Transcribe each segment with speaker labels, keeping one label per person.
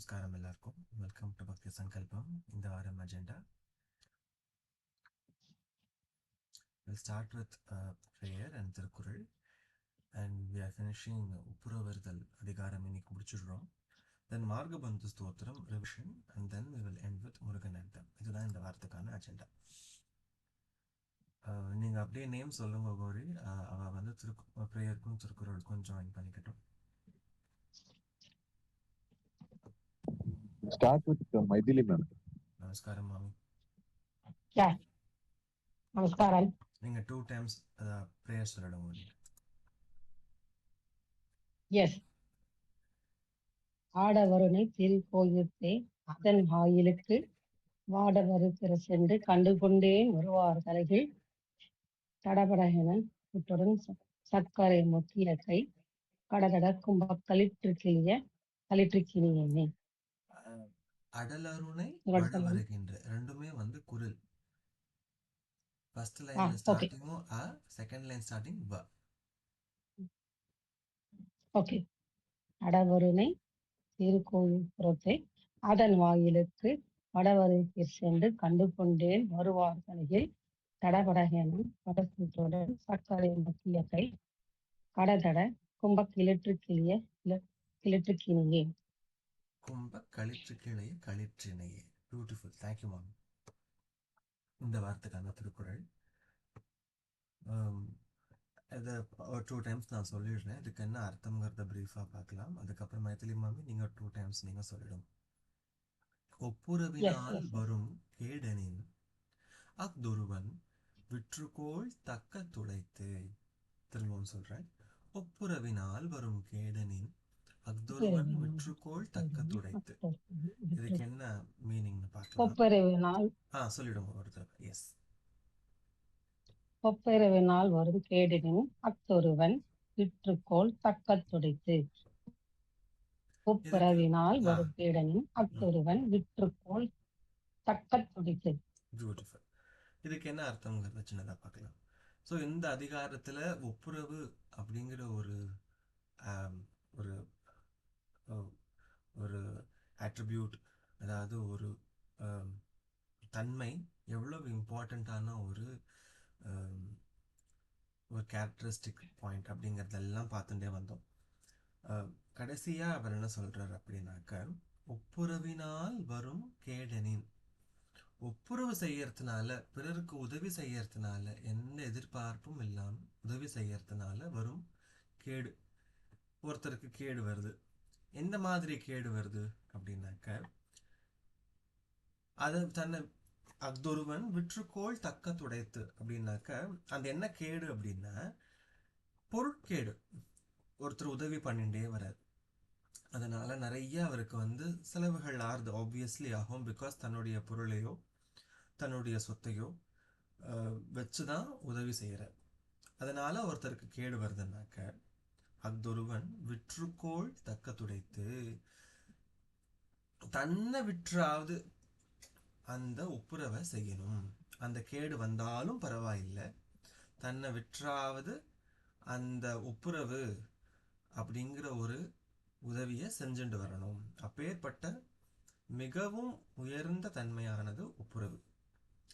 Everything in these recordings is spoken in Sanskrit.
Speaker 1: நமஸ்காரம் எல்லாருக்கும். வெல்கம் டு பக்தி சங்கல்பம். இந்த வாரம் agenda. We'll start with prayer and Thirukkural, and we are finishing உப்புரவருதல் அதிகாரம் இன்னைக்கு முடிச்சிடுறோம். Then மார்கபந்து ஸ்தோத்திரம் revision, and then we will end with முருகனந்தம். இதுதான் இந்த வாரத்துக்கான அஜெண்டா. நீங்க அப்படியே நேம் சொல்லுங்க கோரி. அவ வந்து ப்ரேயருக்கும் திருக்குறளுக்கும் join பண்ணிக்கட்டும்.
Speaker 2: Start with Maithili ma'am.
Speaker 1: நமஸ்காரம் மாமி.
Speaker 3: Yeah. நமஸ்காரம்.
Speaker 1: நீங்க 2 times ப்ரேயர் சொல்லிடுங்க.
Speaker 3: எஸ். ஆடவருணை திருக்கோயிலுக்கு அதன் வாயிலுக்கு வாடவரு திற சென்று கண்டு கொண்டேன் வருவார் தலைகள் தடபடகென குட்டுடன் சர்க்கரை மொத்திய கை கடகட கும்ப களிற்றுக்கினியே.
Speaker 1: அடலருணை வடவருகின்ற ரெண்டுமே வந்து குரில். ஃபர்ஸ்ட் லைன்ல ஸ்டார்டிங்கும் அ, செகண்ட் லைன் ஸ்டார்டிங் வ.
Speaker 3: ஓகே. அடவருணை திருக்கோயில் புறத்தை அதன் வாயிலுக்கு வடவருக்கு சென்று கண்டு கொண்டேன் வருவார் தலையில் தடபடகென படத்துடன் சர்க்கரை மத்திய கை கடதட கும்ப கிளிற்றுக்கினியே.
Speaker 1: கும்ப களிற்றுக்கிணையே களிற்றினையே. பியூட்டிஃபுல். Thank you ma'am. இந்த வாரத்துக்கான திருக்குறள் இதை 2 times நான் சொல்லிடுறேன். இதுக்கு என்ன அர்த்தம்ங்கிறத பிரீஃபாக பார்க்கலாம். அதுக்கப்புறம் மைத்திலி மாமி நீங்கள் 2 times நீங்கள் சொல்லிடும். ஒப்புரவினால் வரும் கேடனின் அக்தொருவன் விற்றுக்கோள் தக்க துடைத்து. திரும்பவும் சொல்றேன். ஒப்புரவினால் வரும் கேடனின் அக்தொருவன் விற்றுக்கோள் தக்க துடைத்து. இதுக்கு என்ன மீனிங்னு பார்க்கலாம். சொல்லிடுங்க ஒரு தடவை. எஸ்.
Speaker 3: ஒப்புரவினால் வரும் கேடனின் அக்தொருவன் விற்றுக்கோள் தக்க துடைத்து. ஒப்புரவினால் வரும் கேடனின் அக்தொருவன் விற்றுக்கோள் தக்க துடைத்து.
Speaker 1: பியூட்டிஃபுல். இதுக்கு என்ன அர்த்தம்ங்கிறத சின்னதாக பார்க்கலாம். ஸோ இந்த அதிகாரத்தில் ஒப்புரவு அப்படிங்கிற ஒரு ஒரு ஒரு ஆட்ரிபியூட், அதாவது ஒரு தன்மை எவ்வளவு இம்பார்ட்டண்ட்டான ஒரு கேரக்டரிஸ்டிக் பாயிண்ட் அப்படிங்கிறதெல்லாம் பார்த்துட்டே வந்தோம். கடைசியாக அவர் என்ன சொல்கிறார் அப்படின்னாக்க, ஒப்புரவினால் வரும் கேடனின், ஒப்புரவு செய்யறதுனால, பிறருக்கு உதவி செய்யறதுனால, எந்த எதிர்பார்ப்பும் இல்லாமல் உதவி செய்யறதுனால வரும் கேடு. ஒருத்தருக்கு கேடு வருது. எந்த மாதிரி கேடு வருது அப்படின்னாக்க, அதை தன்னை அக்தொருவன் விற்றுக்கோள் தக்க துடைத்து அப்படின்னாக்க, அந்த என்ன கேடு அப்படின்னா பொருட்கேடு. ஒருத்தர் உதவி பண்ணிட்டே வராது, அதனால நிறைய அவருக்கு வந்து செலவுகள் ஆறுது. ஆப்வியஸ்லி ஆகும். பிகாஸ் தன்னுடைய பொருளையோ தன்னுடைய சொத்தையோ வச்சுதான் உதவி செய்யறார். அதனால ஒருத்தருக்கு கேடு வருதுன்னாக்க, அக்தொருவன் விற்றுக்கோள் தக்க துடைத்து, தன்னை விற்றாவது அந்த ஒப்புரவை செய்யணும். அந்த கேடு வந்தாலும் பரவாயில்லை, தன்னை விற்றாவது அந்த ஒப்புரவு அப்படிங்கிற ஒரு உதவியை செஞ்சுட்டு வரணும். அப்பேற்பட்ட மிகவும் உயர்ந்த தன்மையானது ஒப்புரவு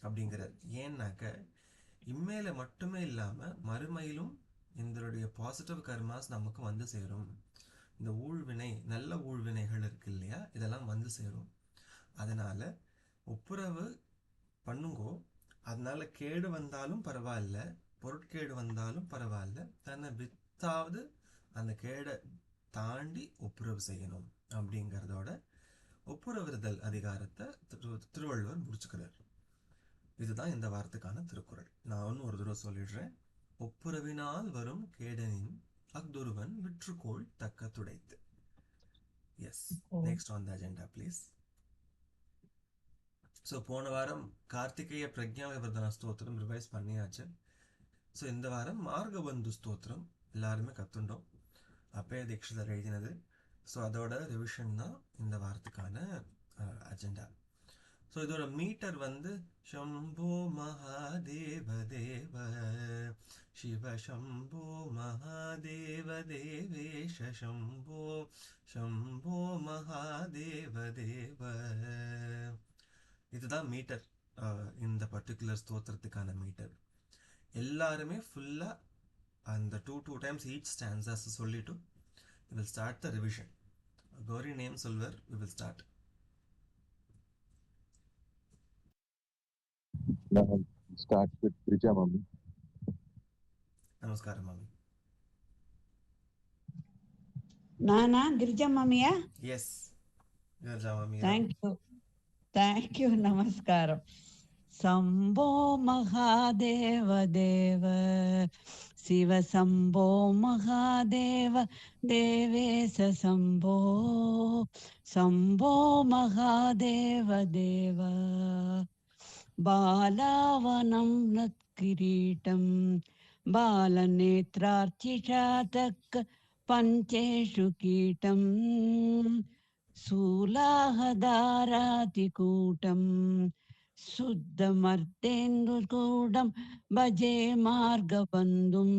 Speaker 1: அப்படிங்கிறது. ஏன்னாக்க இம்மையில மட்டுமே இல்லாமல் மறுமையிலும் எங்களுடைய பாசிட்டிவ் கர்மாஸ் நமக்கு வந்து சேரும். இந்த ஊழ்வினை, நல்ல ஊழ்வினைகள் இருக்கு இல்லையா, இதெல்லாம் வந்து சேரும். அதனால ஒப்புரவு பண்ணுங்கோ. அதனால கேடு வந்தாலும் பரவாயில்ல, பொருட்கேடு வந்தாலும் பரவாயில்ல, தன்னை வித்தாவது அந்த கேடை தாண்டி ஒப்புரவு செய்யணும் அப்படிங்கிறதோட ஒப்புரவிறுதல் அதிகாரத்தை திருவள்ளுவர் முடிச்சுக்கிறார். இதுதான் இந்த வாரத்துக்கான திருக்குறள். நான் ஒரு தடவை சொல்லிடுறேன். ஒப்புரவினால் வரும் கேடனின் அக்தொருவன் விற்றுக்கோள் தக்க துடைத்து. Yes. Next on the agenda please. So போன வாரம் கார்த்திகேய பிரக்ஞா விவர்தன ஸ்தோத்திரம் ரிவைஸ் பண்ணியாச்சு. ஸோ இந்த வாரம் மார்கபந்து ஸ்தோத்திரம் எல்லாருமே கற்றுண்டோம். அப்பய தீட்சிதர் எழுதினது. ஸோ அதோட ரிவிஷன் தான் இந்த வாரத்துக்கான அஜெண்டா. ஸோ இதோட மீட்டர் வந்து ஷம்போ மகாதேவ தேவ शिव शम्भो महादेव देवेश शम्भो शम्भो महादेव देव. இதுதான் மீட்டர். இந்த பர்டிகுலர் ஸ்தோத்திரத்துக்கான மீட்டர். எல்லாருமே ஃபுல்லாக அந்த டூ டைம்ஸ் ஈச் ஸ்டான்ஸாஸ் சொல்லிட்டு we will start the revision. Gauri name சொல்வர், we will start.
Speaker 2: Now start with Girija Mummy.
Speaker 1: நமஸ்காரம் மாமி.
Speaker 4: நானா கிரிஜா மாமியா?
Speaker 1: எஸ், கிரிஜா மாமி.
Speaker 4: தேங்க்யூ நமஸ்காரம். சம்போ மகாதேவ தேவ சிவ சம்போ மகாதேவ தேவேச சம்போ சம்போ மகாதேவ தேவ பாலாவனம் நத்கிரீட்டம் बालनेत्रार्चिषातक पञ्चेषु कीटं शूलाहदारातिकूटं शुद्धमर्तेन्दुकूटं भजे मार्गबन्धुं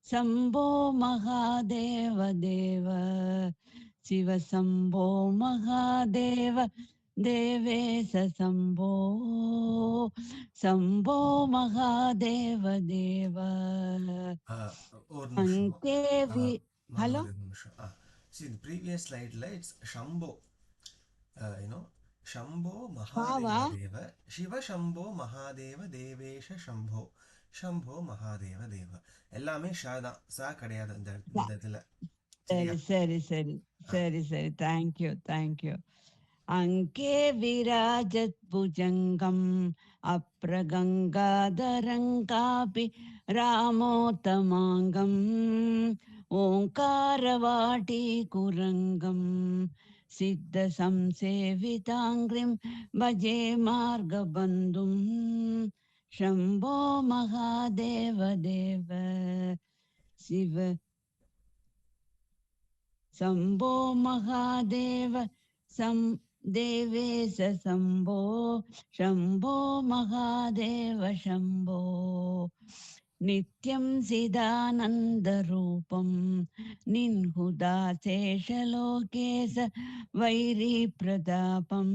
Speaker 4: शम्भो महादेव देव शिव शम्भो महादेव देवेश शम्भो शम्भो महादेव देव.
Speaker 1: ஒரு நிமிஷம்.
Speaker 4: Hello.
Speaker 1: See, the previous slide it's Shambho. Shambho Mahadeva Deva, Shiva Shambho Mahadeva Devesha Shambho, Shambho Mahadeva Deva. எல்லாமே ஷா தான், சா கிடையாது இந்த இடத்துல.
Speaker 4: சரி சரி சரி சரி சரி தேங்க்யூ. அங்கே விராஜத் புஜங்கம் அப்ரகங்காதரங்காபி ராமோத்தமாங்கம் ஓங்காரவாட்டி குரங்கம் சித்த சம்சேவிதாங்கிரிம் பஜே மார்கபந்தும் शम्भो महादेव देव शिव शम्भो महादेव देवेश शम्भो शम्भो महादेव शम्भो नित्यं सिदानन्दरूपं निन्हुदाशेषलोकेश वैरीप्रतापं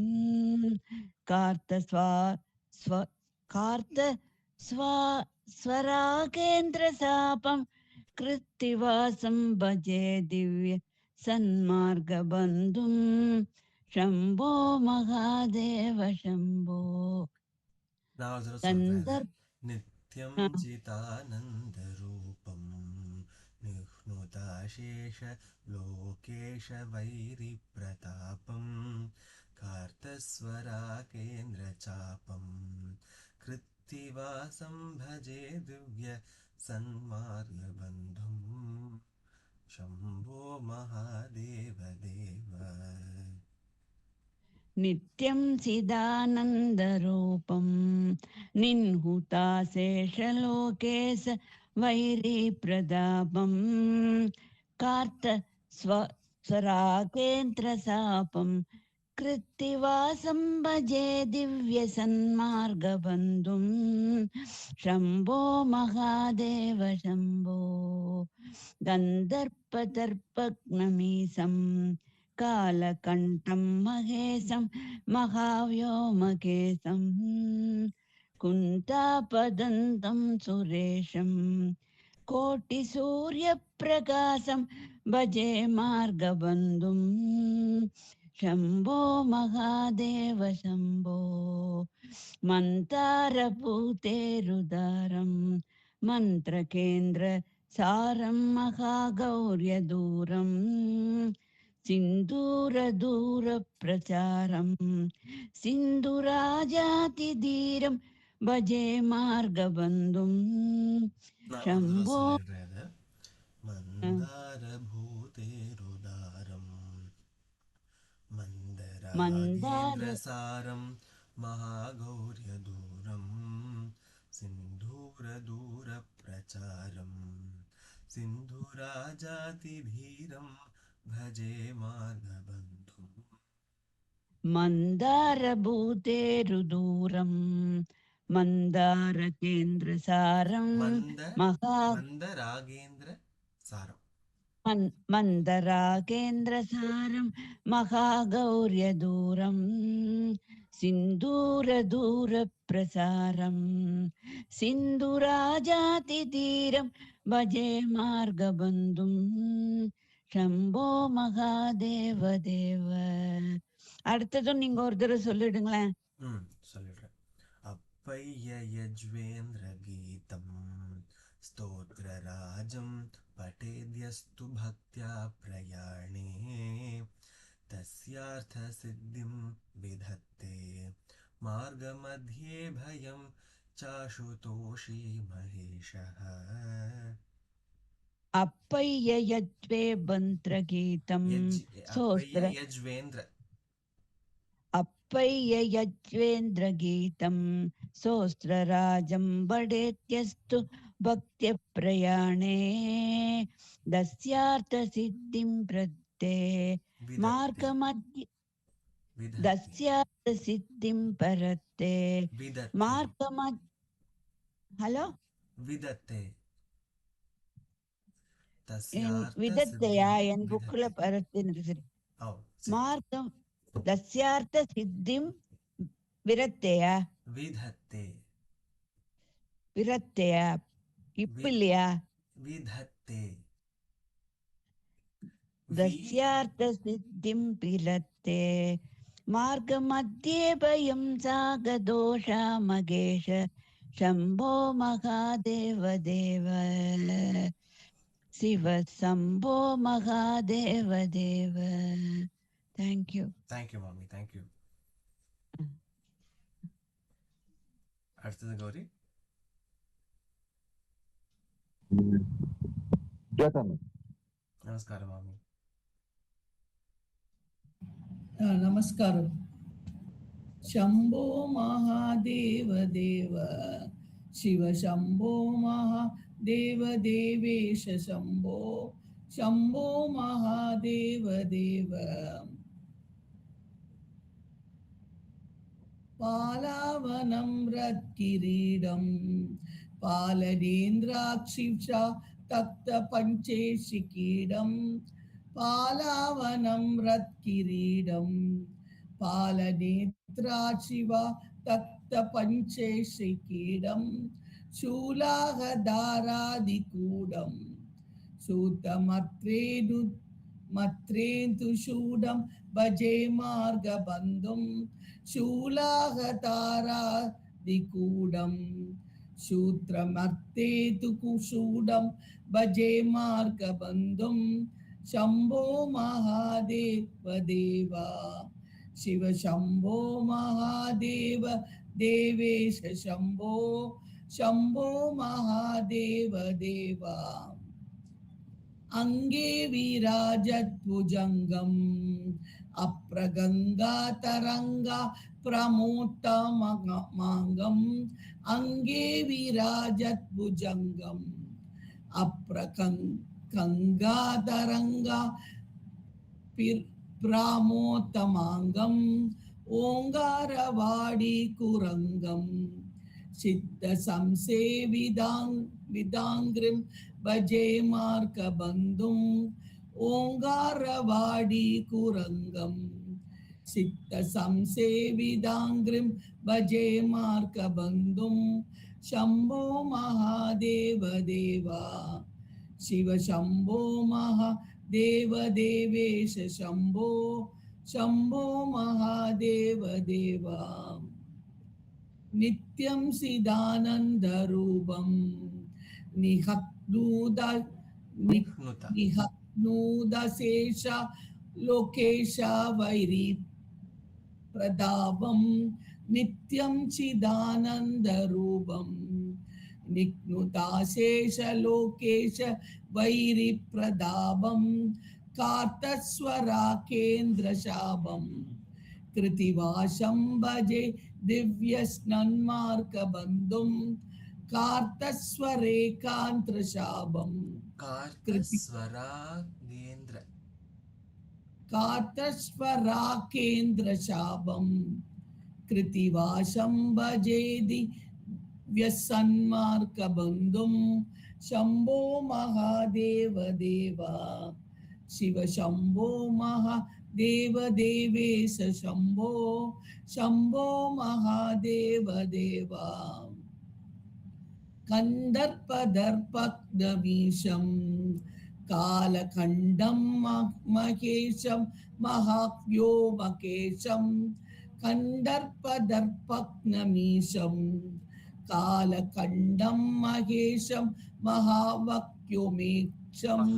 Speaker 4: स्वरागेन्द्रसापं कृत्तिवासं भजे दिव्य सन्मार्गबन्धुं शम्भो महादेव शम्भो.
Speaker 1: नित्यं चिदानन्दरूपं निह्नुताशेष लोकेश वैरिप्रतापं कार्तस्वराकेन्द्रचापं कृत्तिवासं भजे दिव्य सन्मार्गबन्धुं शम्भो महादेव देव.
Speaker 4: नित्यं चिदानन्दरूपं निह्नुताशेषलोकेश वैरीप्रतापं कार्तस्वराकेन्द्रसापं कृत्तिवासं भजे दिव्य सन्मार्गबन्धुं शम्भो महादेव शम्भो. गन्धर्पदर्पग्नमीशं कालकण्ठं महेशं महाव्योमकेशं कुन्तापदन्तं सुरेशं कोटिसूर्यप्रकाशं भजे मार्गबन्धुं शम्भो महादेव शम्भो. मन्तारभूतेरुदारं मन्त्रकेन्द्र सारं महागौर्यदूरं सिन्दूरदूरप्रचारं सिन्धुराजातिधीरं भजे मार्गबन्धुं शम्भो.
Speaker 1: मन्दारभूतेरुदारं मन्दराजेन्द्रसारं महागौर्यदूरं सिन्धूरदूरप्रचारं सिन्धुराजातिधीरं भजे मार्गबन्धुं.
Speaker 4: मन्दारभूतेरुदूरं मन्दारकेन्द्रसारं महा
Speaker 1: मन्दरागेन्द्र सारम्
Speaker 4: मन्दरागेन्द्रसारं महागौर्यदूरं सिन्दूरदूरप्रसारं सिन्धुराजातितीरं भजे मार्गबन्धुं शम्भो महादेव देव. அடுத்ததும் நீங்க ஒரு தடவை சொல்லிடுங்களேன்.
Speaker 1: சொல்லிடுறேன். அப்பைய யஜ்வேந்திர கீதம் स्तोत्रराजं पठेद्यस्तु भक्त्या प्रयाणे तस्यार्थसिद्धिं विधत्ते मार्गमध्ये भयं चाशुतोषी महेशः.
Speaker 4: அப்பைய யஜ்வே மந்திரகீதம் சோஸ்திர
Speaker 1: यज्वेन्द्र
Speaker 4: அப்பைய யஜ்வேந்திரகீதம் சோஸ்திரராஜம் படேத்யஸ்து பக்திய பிரயாணே தஸ்யார்த்த சித்திம் பிரத்தே மார்கமத்ய தஸ்யார்த்த சித்திம் பரத்தே மார்கமத் ஹலோ
Speaker 1: விதத்தே
Speaker 4: விதத்தையா என் புக்குல பரத்துன்னு சரி மார்க்கம் தஸ்யார்த்த சித்திம் விரத்தையா
Speaker 1: விதத்தே
Speaker 4: விரத்தையா இப்ப இல்லையா
Speaker 1: விதத்தே
Speaker 4: தஸ்யார்த்த சித்திம் விரத்தே மார்க மத்தியே பயம் சாகதோஷா மகேஷ शम्भो महादेव देव शिव शम्भो महादेव देव. Thank you.
Speaker 1: Thank you, mommy. Thank you. அடுத்தது கௌரி. நமஸ்காரம் மாமி.
Speaker 5: நமஸ்காரம். शम्भो महादेव देव शिव शम्भो महादेव देवेश शम्भो शम्भो महादेव देव. पालावनं रत्किरीडं पालनेन्द्राक्षिषा तप्त पञ्चेशिकीडं पालावनं रत्किरीडं पालनेत्राशिवा तप्त पञ्चेशिकीडं शूलाहदारादिकूडं सूतमत्रेन्दुशूडं भजे मार्गबन्धुं शूलाहतारादिकूडं सूत्रमर्तेतुकुशूडं भजे मार्गबन्धुं शम्भो महादेव देवा शिव शम्भो महादेव देवेश शम्भो शम्भो महादेव देवा. अंगे विराजत्भुजङ्गम् अप्रगङ्गातरङ्गा प्रमोत्तमाङ्गम् अंगे विराजत्भुजङ्गम् अप्रगङ्गातरङ्गा प्रामोत्तमाङ्गम् ओङ्कारवाडी कुरङ्गम् सिद्ध संसेविदाङ्ग्रिं भजे मार्गबन्धुं ओङ्कारवाडी कुरङ्गम् सिद्ध संसेविदाङ्ग्रिं भजे मार्गबन्धुं शम्भो महादेव देवा शिव शम्भो महादेव देवेश शम्भो शम्भो महादेव देवा. नित्यं सिदानन्दरूपं निहत्नूदशेष लोकेश वैरी प्रदापं नित्यं चिदानन्दरूपं निघ्नुताशेष लोकेश वैरी प्रदापं कार्तस्वराकेन्द्रशापं कृतिवाशं भजे दिव्यस्नन्मार्गबन्धुं कार्तस्वरेकान्त्रशापं कार्तस्वराकेन्द्रशापं कृतिवाशं भजे व्यसन्मार्गबन्धुं शम्भो महादेव देवा शिव शम्भो महादेव देवेश शम्भो शम्भो महादेव देवा कन्दर्पदर्पग्नमीशं कालखण्डं महेशं महाव्योमकेशं कन्दर्पदर्पग्नमीशं कालखण्डं महेशं महावक्योमेक्षं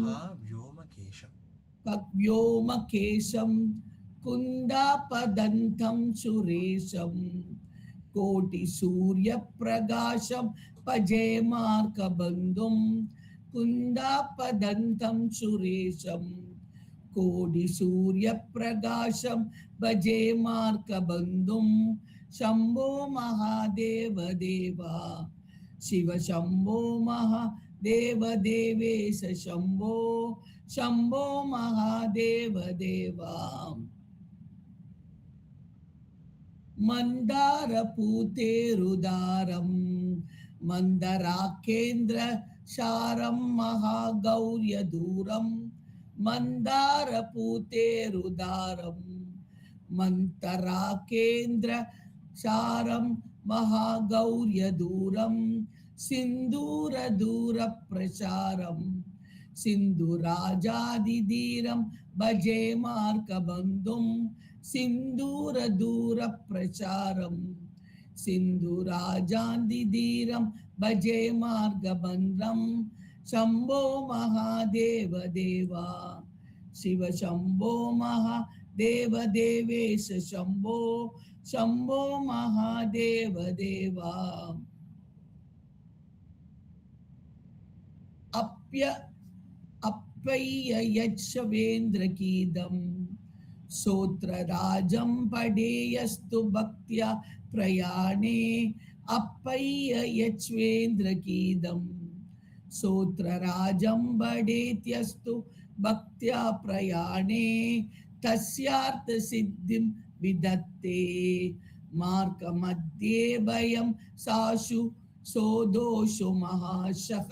Speaker 5: व्योमकेशं कुन्दापदन्तं सुरेशं कोटिसूर्यप्रकाशं भजे मार्गबन्धुं कुन्दापदन्तं सुरेशं कोटिसूर्यप्रकाशं भजे मार्गबन्धुं शम्भो महादेव देवा शिव शम्भो महादेव देवेश शम्भो शम्भो महादेव देवा मन्दारपूतेरुदारं मन्दराकेन्द्रशारं महागौर्यदूरं मन्दारपूतेरुदारं मन्तराकेन्द्रशारं महागौर्यदूरं सिन्दूरदूरप्रचारं सिन्धुराजादिधीरं भजे मार्गबन्धुं सिन्दूरदूरप्रचारं सिन्धुराजादिधीरं भजे मार्गबन्धं शम्भो महादेव देवा शिव शम्भो महादेव देवेश शम्भो शम्भो महादेव देवा अप्ययच्छवेन्द्रगीतं सोत्रराजं पडेयस्तु भक्त्या प्रयाणे अप्ययच्छवेन्द्रगीतं सोत्रराजं पडेत्यस्तु भक्त्या प्रयाणे तस्यार्थसिद्धिं विदत्ते मार्गमध्ये भयं साशु सोदोषु महाशः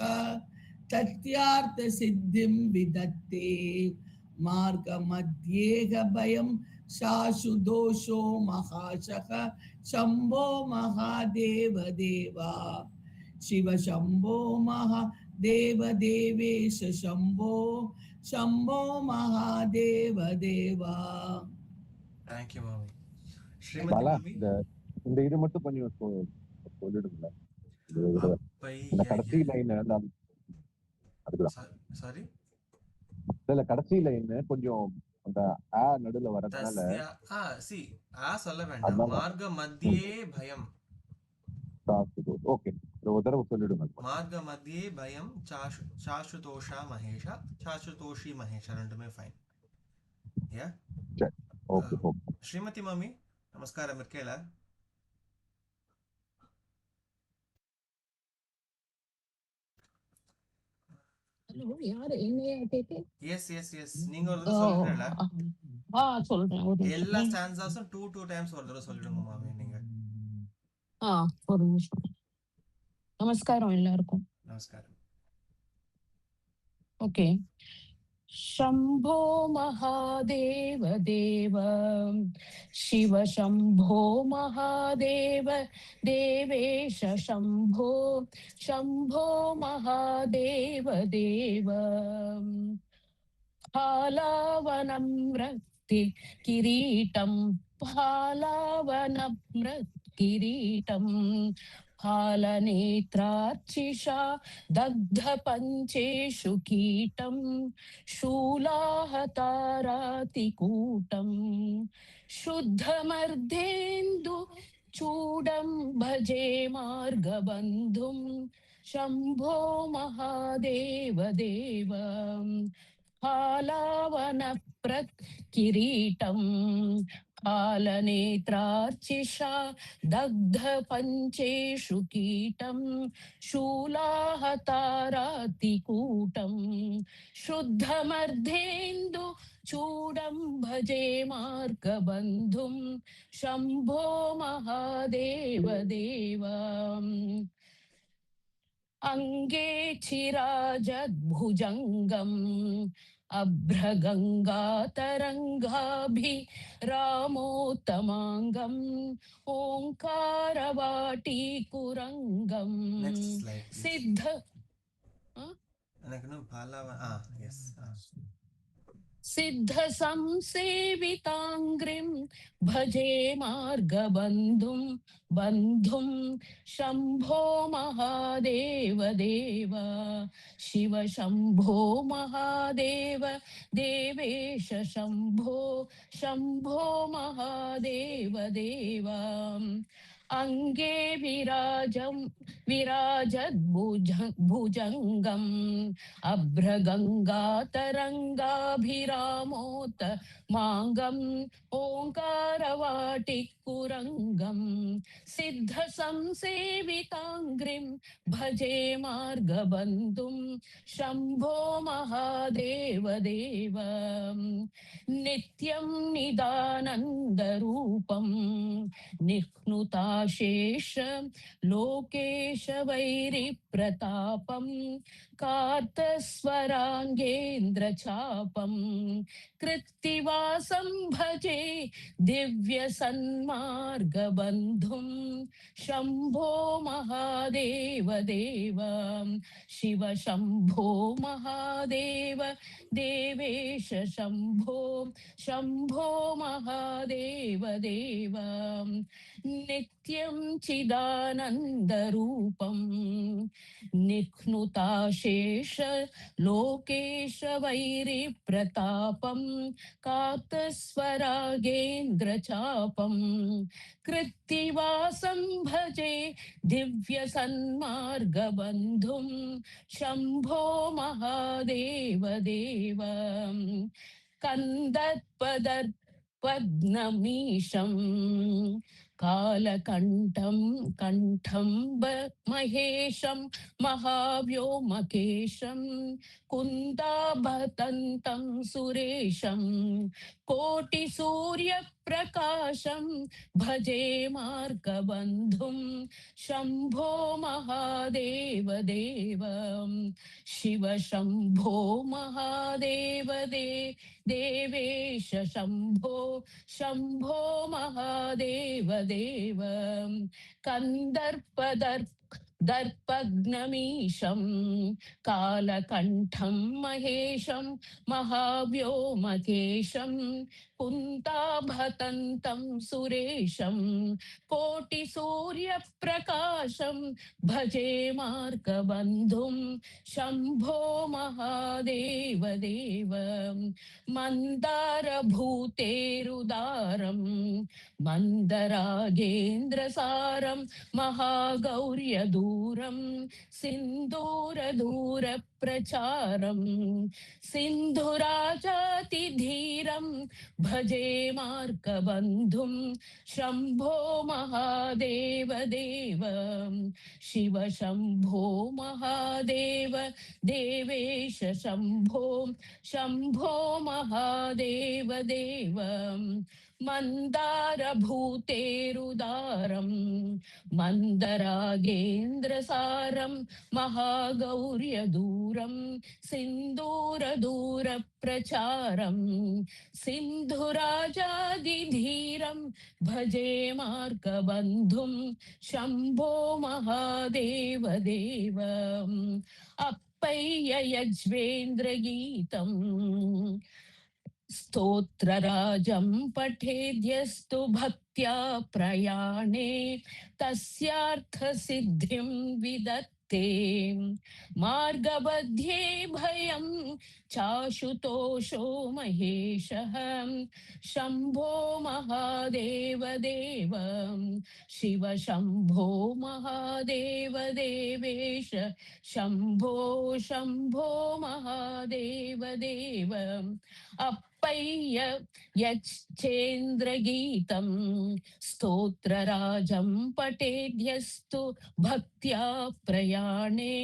Speaker 5: तस्यार्थसिद्धिं विदत्ते मार्गमध्येह भयं साशु दोषो महाशः शम्भो महादेव देवा शिव शम्भो महादेव देवेश शम्भो शम्भो महादेव देवा
Speaker 1: Thank you, Mami.
Speaker 2: Bala
Speaker 1: Srimati
Speaker 2: இந்த இந்த இது மட்டும் கொஞ்சம் சொல்லிடுங்களேன். இந்த கடைசி லைன் அதுக்குதான்
Speaker 1: Sorry.
Speaker 2: இல்ல கடைசி லைன் கொஞ்சம் அந்த ஆ நடுல வரதுனால
Speaker 1: see சொல்ல வேண்டாம். மார்க மத்தியே பயம்.
Speaker 2: ஓகே ஒரு தடவை சொல்லிடுங்க.
Speaker 1: மார்க மத்தியே பயம் சாசுதோஷா மகேஷா சாசுதோஷி மகேஷா ரெண்டுமே fine. Yeah
Speaker 2: okay okay.
Speaker 1: Shrimati மாமி நமஸ்காரம் இருக்கேல.
Speaker 3: ஹலோ யாரு என்னைய கேட்டு?
Speaker 1: எஸ் நீங்க ஒரு தடவை சொல்றீங்களா?
Speaker 3: சொல்றேன்.
Speaker 1: எல்லா ஸ்டான்ஸாஸும் 2 டைம்ஸ் ஒரு தடவை சொல்லிடுங்க மாமி நீங்க.
Speaker 3: ஒரு நிமிஷம். நமஸ்காரம் எல்லாருக்கும்.
Speaker 1: நமஸ்காரம்.
Speaker 3: ஓகே. शम्भो महादेव देव शिव शम्भो महादेव देवेश शम्भो शम्भो महादेव देव फालावनम्रक्ति किरीटं फालावनम्रकिरीटं फालनेत्रार्चिषा दग्धपञ्चेषु कीटं शूलाहतारातिकूटं शुद्धमर्धेन्दु चूडं भजे मार्गबन्धुं शम्भो महादेव देव फालावनप्रकिरीटं फालनेत्रार्चिषा दग्धपञ्चेषु कीटं शूलाहतारातिकूटं शुद्धमर्धेन्दु चूडं भजे मार्गबन्धुं शम्भो महादेव देव अङ्गे चिराजद्भुजङ्गम् अभ्रगङ्गातरङ्गाभिरामोत्तमाङ्गम् ओङ्कारवाटीकुरङ्गम्
Speaker 1: நெக்ஸ்ட் ஸ்லைட் ப்ளீஸ்.
Speaker 3: सिद्ध
Speaker 1: எனக்கு இன்னும் பாலாவா எஸ்
Speaker 3: सिद्धसंसेविताङ्घ्रिं भजे मार्गबन्धुं बन्धुं शम्भो महादेव देव शिव शम्भो महादेव देवेश शम्भो शम्भो महादेव देव अङ्गे विराजद्भुजङ्गम् अभ्रगङ्गातरङ्गाभिरामोत माङ्गम् ओङ्कारवाटिकुरङ्गम् सिद्धसंसेविताङ्घ्रिं भजे मार्गबन्धुं शम्भो महादेव देव नित्यं निदानन्दरूपं निह्नुताशेष लोकेश वैरिप्रतापं कार्तस्वराङ्गेन्द्रचापं कृत्तिवासं भजे दिव्यसन्मार्गबन्धुं शम्भो महादेव देव शिव शम्भो महादेव देवेश शम्भो शम्भो महादेव देव नित्यं चिदानन्दरूपं निह्नुताशेष लोकेश वैरिप्रतापं कार्तस्वरागेन्द्रचापं कृत्तिवासं भजे दिव्यसन्मार्गबन्धुं शम्भो महादेव देव कन्दर्पदर्पद्नमीशं कालकण्ठं महेशं महाव्योमकेशं कुन्दाभतन्तं सुरेशं कोटिसूर्यप्रकाशं भजे मार्गबन्धुं शम्भो महादेव देव शिव शम्भो महादेव देवेश शम्भो शम्भो महादेव देव दर्पग्नमीशं कालकण्ठं महेशं महाव्योमकेशं कुन्ताभतन्तं सुरेशं कोटिसूर्यप्रकाशं भजे मार्गबन्धुं शम्भो महादेव देव मन्दारभूतेरुदारं मन्दरागेन्द्रसारं महागौर्यदूरं सिन्दूरदूरप्रचारं सिन्धुराजातिधीरं भजे मार्गबन्धुं शम्भो महादेव देव शिव शम्भो महादेव देवेश शम्भो शम्भो महादेव देव मन्दारभूतेरुदारं मन्दरागेन्द्रसारं महागौर्यदूरं सिन्दूरदूरप्रचारं सिन्धुराजादिधीरं भजे मार्गबन्धुं शम्भो महादेव देव अप्पय्य यज्वेन्द्रगीतम् स्तोत्रराजं पठेद्यस्तु भक्त्या प्रयाणे तस्यार्थसिद्धिं विदत्ते मार्गमध्ये भयं चाशुतोषो महेशः शम्भो महादेव देव शिव शम्भो महादेव देवेश शम्भो शम्भो महादेव देव अप्पय्य यच्चेन्द्रगीतं स्तोत्रराजं पठेद्यस्तु भक्त्या प्रयाणे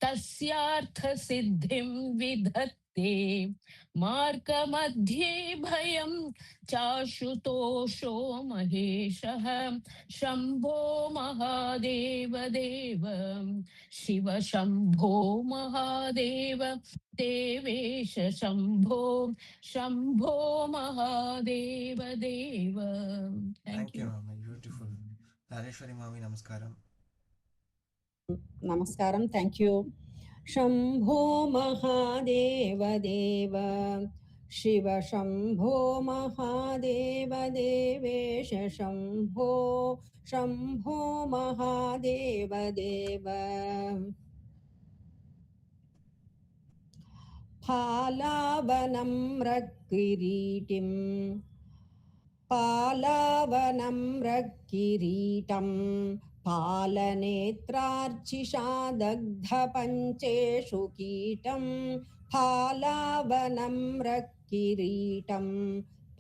Speaker 3: तस्यार्थसिद्धिं विदत्ते ते मार्गमध्ये भयं चाशुतोषो महेशः शम्भो महादेव देव शिव शम्भो महादेव देवेश शम्भो शम्भो महादेव देव.
Speaker 1: Thank you, Mami. Beautiful. Dhaneshwari Mami, namaskaram.
Speaker 6: Namaskaram. Thank you. Shambho Mahadeva Deva Shiva Shambho Mahadeva Devesha Shambho Shambho Mahadeva Deva Phalavanam Rakiritim Palavanam Rakiritam Palanetrarchisha Dagdha Pancheshu Kitam Palavanam Rakiritam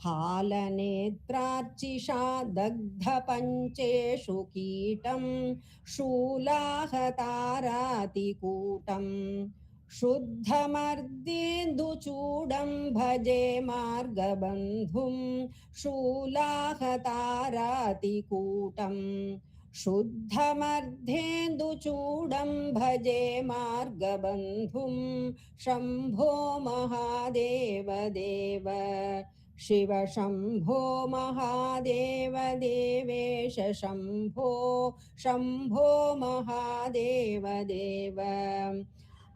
Speaker 6: Palanetrarchisha Dagdha Pancheshu Kitam Shulahatarati Kutam Shuddhamardenduchudam bhaje margabandhum Shulahatarati kutam Shuddhamardenduchudam bhaje margabandhum Shambho Mahadeva Deva Shiva Shambho Mahadeva Devesha Shambho Shambho Mahadeva Deva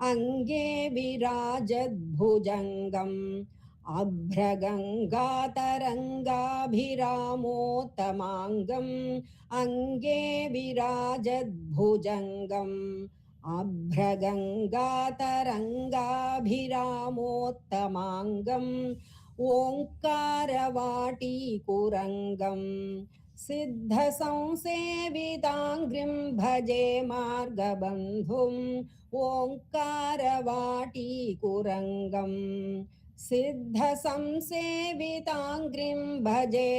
Speaker 6: Ange virajad bhujangam Abhragangatarangaabhiramottamangam Ange virajad bhujangam Abhragangatarangaabhiramottamangam Omkaravati kurangam Siddha Samsevidangrim bhaje margabandhum Omkaravati kurangam Siddha Samsevidangrim bhaje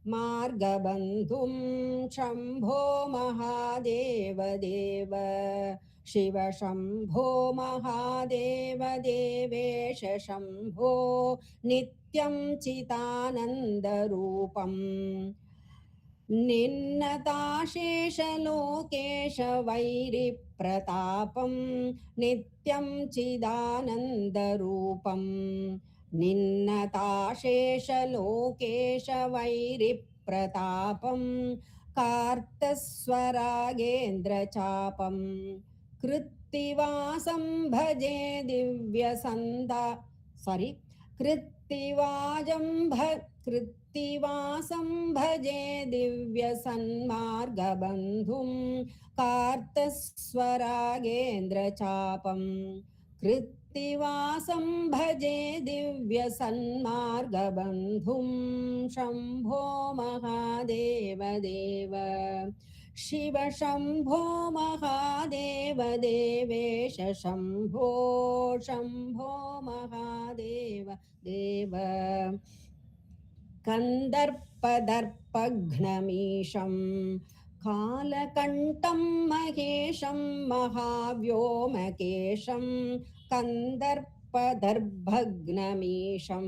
Speaker 6: margabandhum Shambho Mahadeva Deva Shiva Shambho Mahadeva Devesha Shambho Nityam Chitananda Rupam Ninnatashesha Lokesha Vairi Pratapam Nityam Chidananda Rupam Ninnatashesha Lokesha Vairi Pratapam Kartaswaragendra Chapam Krittivasam Bhaje Divya Sanda Krittivasam Bhaje Divya Sanmargabandhum Kartaswaragendra Chapam Krittivasam Bhaje Divya Sanmargabandhum Shambho Mahadeva Deva Shiva Shambho Mahadeva Devesha Shambho Shambho Mahadeva Deva Kandarpadarpagnamisham Kalakantam Mahesham Mahavyomakesham Kandarpadarpagnamisham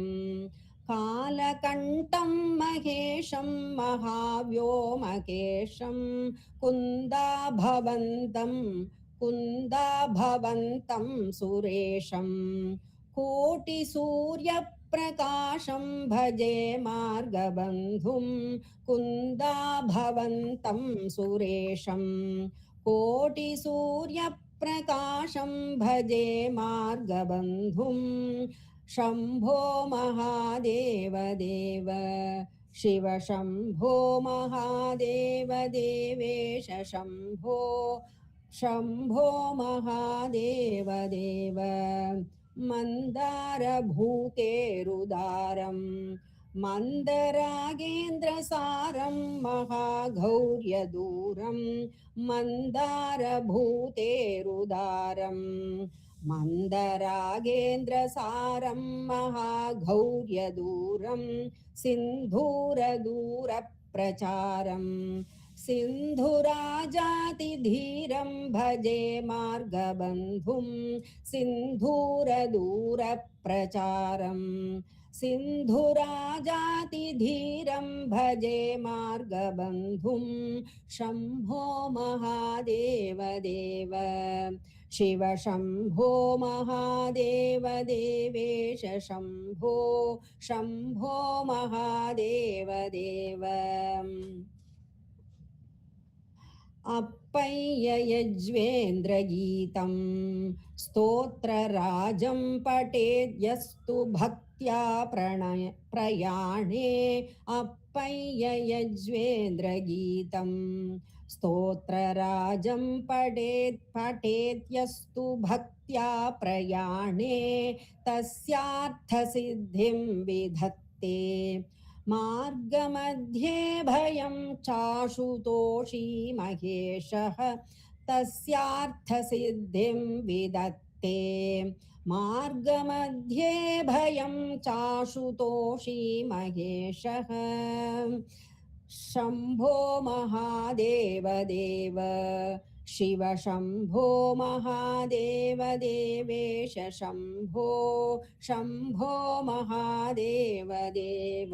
Speaker 6: Kalakantam Mahesham Mahavyomakesham Kunda Bhavantam Suresham Koti Surya Prakasham Bhaje Margabandhum Kunda Bhavantam Suresham Koti Surya Prakasham Bhaje Margabandhum Shambho Mahadeva Deva Shiva Shambho Mahadeva Devesha Shambho Shambho Mahadeva Deva Mandara Bhute Rudaram Mandaragendra Saram Mahagaurya Duram Mandara Bhute Rudaram Mandaragendra Saram Mahagaurya Duram Sindhura Dura Pracharam सिन्धुराजातिधीरं भजे मार्गबन्धुं सिन्धूरदूरप्रचारम् सिन्धुराजातिधीरं भजे मार्गबन्धुं शम्भो महादेव देव शिव शम्भो महादेव देवेश शम्भो शम्भो महादेव देव अप्पय्ययज्वेन्द्रगीतं स्तोत्रराजं पठेद्यस्तु भक्त्या प्रयाणे अप्पय्ययज्वेन्द्रगीतं स्तोत्रराजं पठेद्यस्तु भक्त्या प्रयाणे तस्यार्थसिद्धिं विधत्ते मार्गमध्ये भयं चाशुतोषी महेशः तस्यार्थसिद्धिं विदत्ते मार्गमध्ये भयं चाशुतोषी महेशः शम्भो महादेव देव शिव शम्भो महादेव देवेश शम्भो शम्भो महादेव देव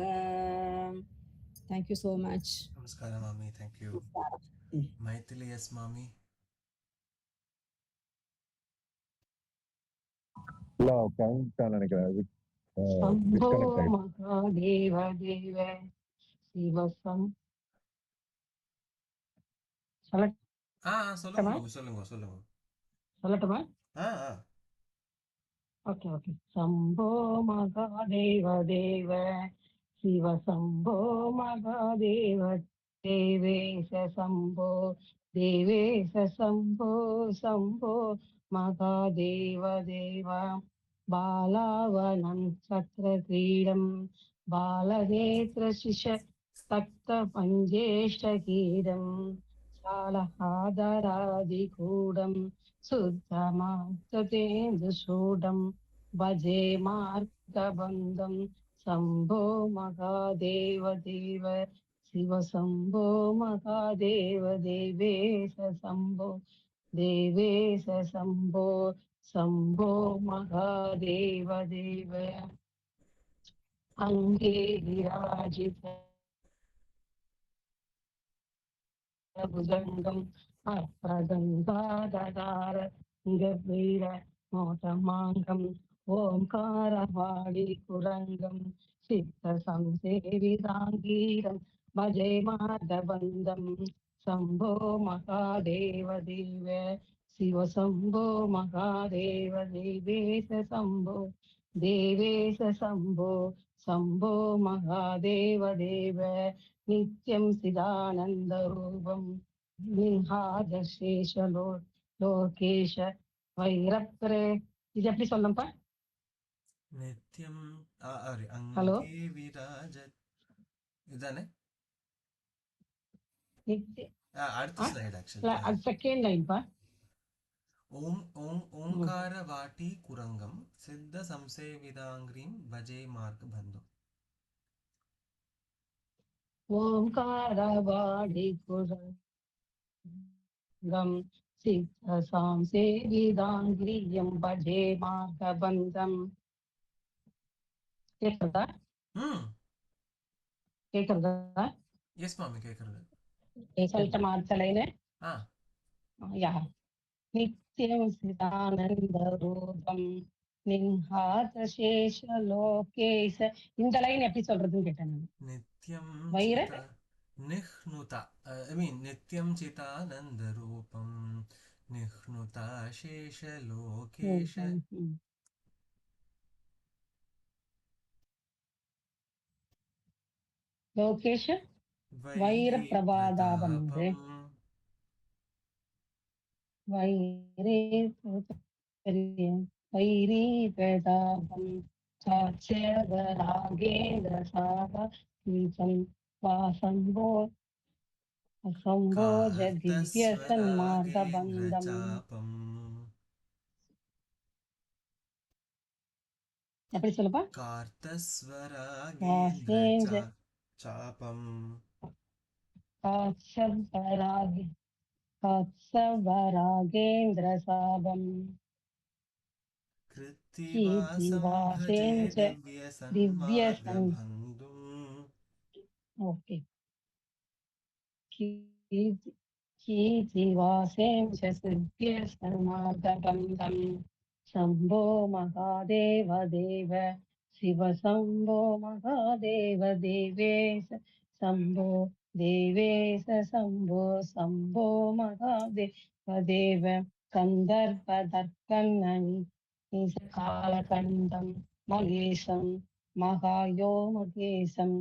Speaker 6: Thank you so much.
Speaker 1: Namaskara, Mami. Thank you. Maithili, yes, Mami.
Speaker 2: இல்ல கவுண்ட் நினைக்கிறேன்.
Speaker 3: शम्भो
Speaker 2: டிஸ்கனெக்ட் ஆயிடுச்சு.
Speaker 3: महादेव देव शिव
Speaker 1: சொல்லுங்க பாபு, சொல்லுங்க சொல்லுங்க.
Speaker 3: சொல்லட்டுமா? Okay okay. शम्भो महादेव देव शिव शम्भो महादेव देवेश शम्भो देवेश शम्भो शम्भो महादेव देव बालावनं छत्रक्रीडं बालनेत्रशिश तक्तपञ्जेष्टकीडं शालहादरादिकूडं शुद्धमाततेन्दुषूडं भजे मार्गबन्धं शम्भो महादेव देव शिव शम्भो महादेव देवेश शम्भो देवेश शम्भो शम्भो महादेव देव अङ्गे विराजित भुजङ्गम् अप्रगन्धाददार गभीर मोटमाङ्गम् ओङ्कारवाणि कुरङ्गम् सिद्धसंसेविताङ्गीरम् भजे माधवन्दम् शम्भो महादेव देव शिव शम्भो महादेव देवेश शम्भो देवेश शम्भो शम्भो महादेव देव नित्यं चिदानन्दरूपं निहादशेष लोकेश வைரப்ரே. இது எப்படி சொல்லணும்ப்பா?
Speaker 1: நித்யம்
Speaker 3: ஹலோ
Speaker 1: அங்கே விராஜ இதானே அடுத்த ஸ்லைட் ஆக்சுவலி.
Speaker 3: அது செகண்ட் லைன்ப்பா.
Speaker 1: ஓங்கார வாட்டி குரங்கம் சித்த சம்சேவிதாங்கிரீம் பஜே மார்க் பந்து.
Speaker 3: ஓங்காரவாடி குரங்கம் சித்த சாம்சேவிதாங்கிரியம் பஜே மார்கபந்தம். கேட்கிறதா? கேட்கிறதா?
Speaker 1: எஸ் மாமி, கேட்கிறது.
Speaker 3: சொல்லட்டுமா அடுத்த லைனு? யா. நித்யம் சிதானந்த ரூபம் நின்ஹாதசேஷ லோகேஷ. இந்த லைன் எப்படி சொல்றதுன்னு கேட்டேன் நான்.
Speaker 1: நித்யம்
Speaker 3: வைர
Speaker 1: நிஹ்னுதா, ஐ மீன் நித்யம் சிதானந்த ரூபம் நிஹ்னுதா சேஷ லோகேஷ.
Speaker 3: லோகேஷ வைர பிரபாதாபம். வைரே வைரீ பிரதாபம் சாட்சேதராகேந்திர சாபம் வாசம்போ அசம்போஜ திவ்ய சன்மார்கபந்தம். எப்படி சொல்லுப்பா?
Speaker 1: கார்த்தஸ்வராகேந்திர சாபம்
Speaker 3: कात्सवरागेन्द्रसाभम्
Speaker 1: कृत्तिवासं भजे
Speaker 3: कीर्तिवासेन च दिव्यसन्
Speaker 1: दिव्यसन्मार्गबन्धुम्
Speaker 3: ओके कीर्तिवासेन च दिव्यसन्मार्गबन्धम् शम्भो महादेव देव शिव शम्भो महादेव देवेश शम्भो देवेश शम्भो शम्भो महादेव देव कन्दर्पदर्पन्ननि कालकण्डं महेशं महायोमकेशं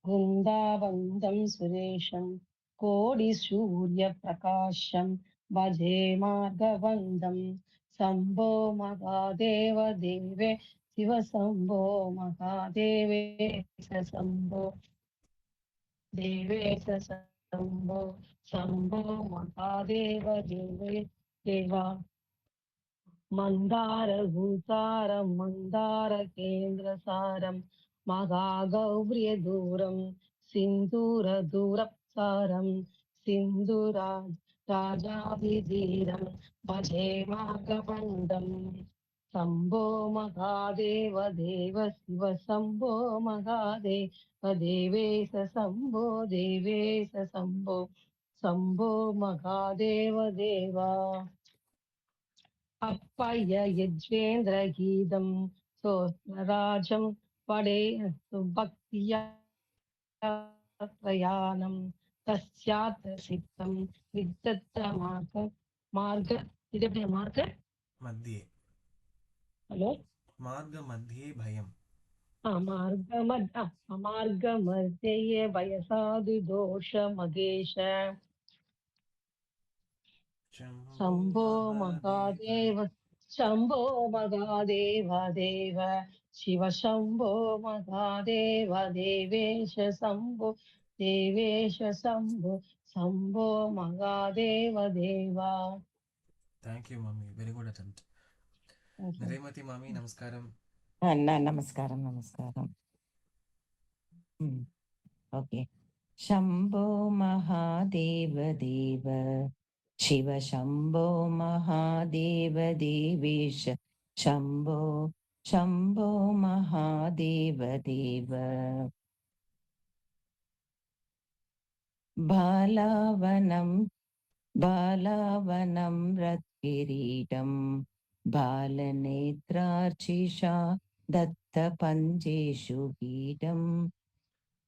Speaker 3: वृन्दावन्दं सुरेशं कोटिसूर्यप्रकाशं भजे मार्गवन्दम् शम्भो महादेव देवे शिव शम्भो महादेवे शम्भो देवे शम्भो शम्भो महादेव देवे देवा मन्दारभूतारं मन्दारकेन्द्रसारं महागौर्यदूरं सिन्दूरदूरसारं राजाभिधीरं भजे मार्गबन्धम् शम्भो महादेव देव शिव शम्भो महादेव देवेश शम्भो देवेश शम्भो शम्भो महादेव देवा अप्पय्य यज्वेन्द्रगीतं सोत्मराजं पडे भक्त्या प्रयाणं तस्यात् सिद्धं विदत्तमार्ग मार्ग इदपि मार्ग
Speaker 1: मध्ये
Speaker 3: हलो
Speaker 1: मार्गमध्ये भयम्
Speaker 3: मार्गमध्ये भयसाधु दोष मगेश शम्भो महादेव शम्भो महादेव देव शिव शम्भो महादेव देवेश शम्भो देवेश शम्भो शम्भो महादेव देवा
Speaker 1: Thank you, Mummy. Very good attempt. Niremati Mami, namaskaram.
Speaker 7: నమస్కారం ఓకే శంభో మహాదేవ దేవ శివ శంభో మహాదేవ దేవేశ శంభో శంభో మహాదేవ దేవ బాలావనం రత్కిరీటం బాలనేత్రార్చిషా దత్త పంజేషు గీతం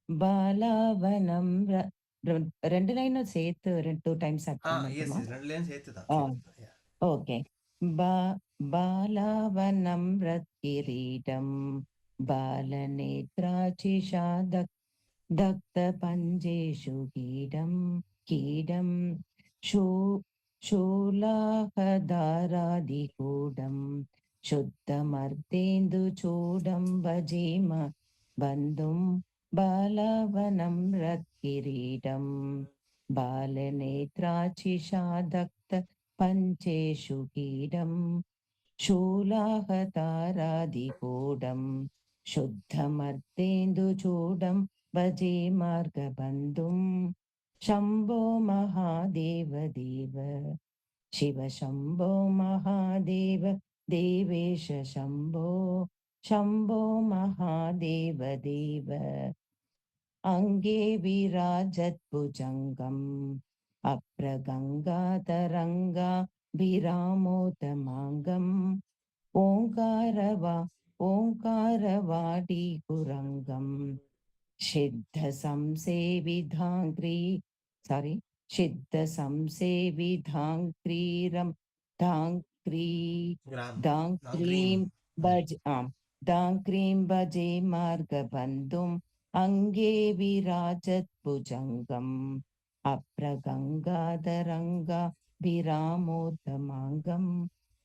Speaker 7: బాలావనం ரெண்டு லைனும் சேர்த்து 2 டைம்ஸ்
Speaker 1: Yes, ரெண்டு லைன் சேர்த்து தான்.
Speaker 7: ஓகே బాలావనం రత్కిరీటం బాలనేత్రాచిషా దత్త పంజేషు కీడం శూలాహదారాదికూడం శుద్ధమర్తేందుచూడం భజేమ బంధుం బాలవనం రత్కిరీటం బాలనేత్రాచిషా దత్త పంచేషు కీడం శూలాహతారాదికూడం శుద్ధమర్తేందుచూడం భజే మార్గబంధుం శంభో మహాదేవ దేవ శివ శంభో మహాదేవ దేవేశ శంభో శంభో మహాదేవ దేవ అంగే విరాజద్భుజంగం అప్రగంగాతరంగా విరామోతమాంగం ఓంకారవాడి కురంగం సిద్ధ సంసేవిధాంక్రీరం దాంక్రీం భజే మార్గబంధుం అంగే విరాజద్భుజంగం అప్రగంగాధరంగా విరామోత్తమాంగం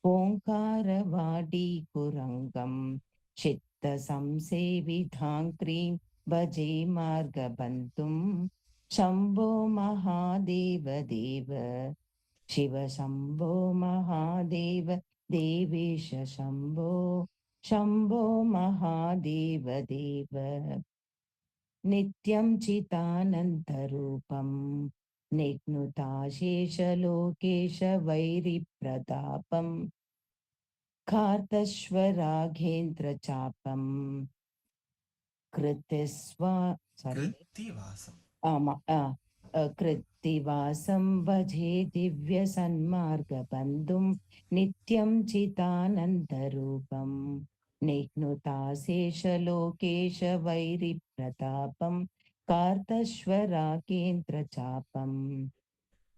Speaker 7: ఓంకారవాడి కురంగం చిత్త సంసేవిధాంక్రీం భజే మార్గబంధుం శంభో మహాదేవ దేవ శివ శంభో మహాదేవ దేవేశ శంభో శంభో మహాదేవ దేవ नित्यं चितानन्तरूपं निघ्नुताशेषलोकेश वैरिप्रतापं कार्तश्वराघेन्द्रचापं
Speaker 1: கிருத்திவாசம்.
Speaker 7: कृत्तिवासं भजे दिव्यसन्मार्गबन्धुं नित्यं चितानन्दरूपं निघ्नुताशेषलोकेश वैरिप्रतापं कार्तश्वराकेन्द्रचापं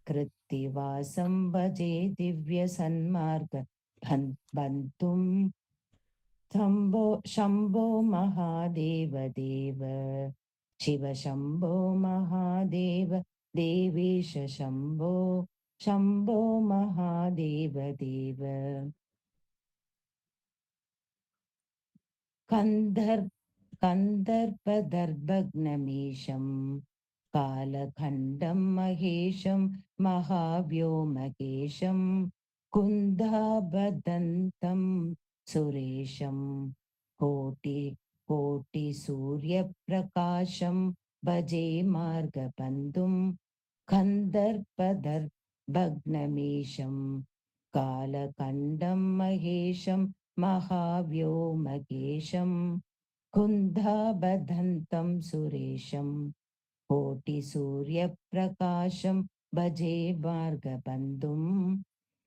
Speaker 7: कृत्तिवासं भजे दिव्यसन्मार्गबन्धुं शम्भो महादेव देव शिव शम्भो महादेव देवेश शम्भो महादेव देव कन्दर्पदर्भग्नमीशं कालखण्डं महेशं महाव्योमकेशं कुन्दाभदन्तं सुरेशं कोटिसूर्यप्रकाशं भजे मार्गबन्धुं कन्दर्पदर्भग्नमीशं कालखण्डं महेशं महाव्योमकेशं कुन्दाभदन्तं सुरेशं कोटिसूर्यप्रकाशं भजे मार्गबन्धुं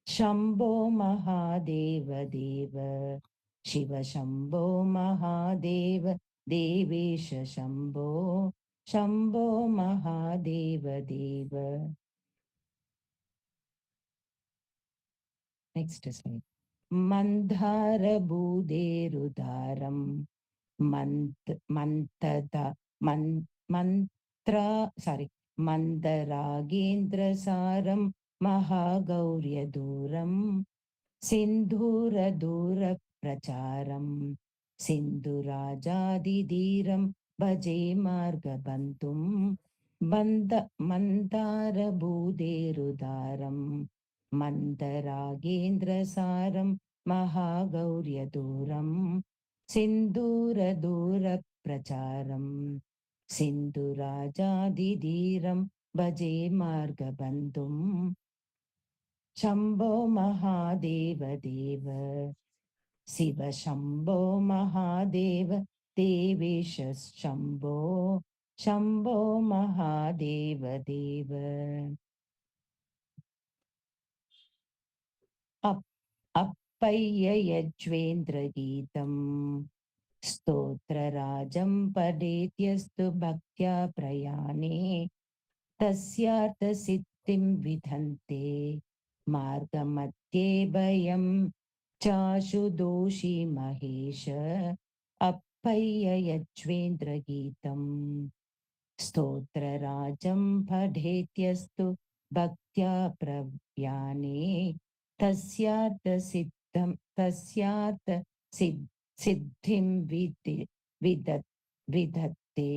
Speaker 7: शम्भो महादेव देव शिव शम्भो महादेव देवेश शम्भो महादेव देव. Next slide. मन्दारभूदेरुदारं मन्दरागेन्द्रसारं महागौर्यदूरं सिन्धूरदूरप्रचारं सिन्धुराजादिधीरं भजे मार्गबन्धुं मन्दारभूदेरुदारं मन्दरागेन्द्रसारं महागौर्यदूरं सिन्धूरदूरप्रचारं सिन्धुराजादिधीरं भजे मार्गबन्धुं शम्भो महादेव देव शिव शम्भो महादेव देवेश शम्भो महादेव देव. अप्पय्य यज्वेन्द्रगीतं स्तोत्रराजं पठेत्यस्तु भक्त्या प्रयाणे तस्यार्थसिद्धिं विधन्ते मार्गमध्ये भयं चाशु दोषी महेश. अप्पय्य यज्वेन्द्रगीतं स्तोत्रराजं पठेत्यस्तु भक्त्या प्रयाणे तस्यार्थसिद्धिं विधत्ते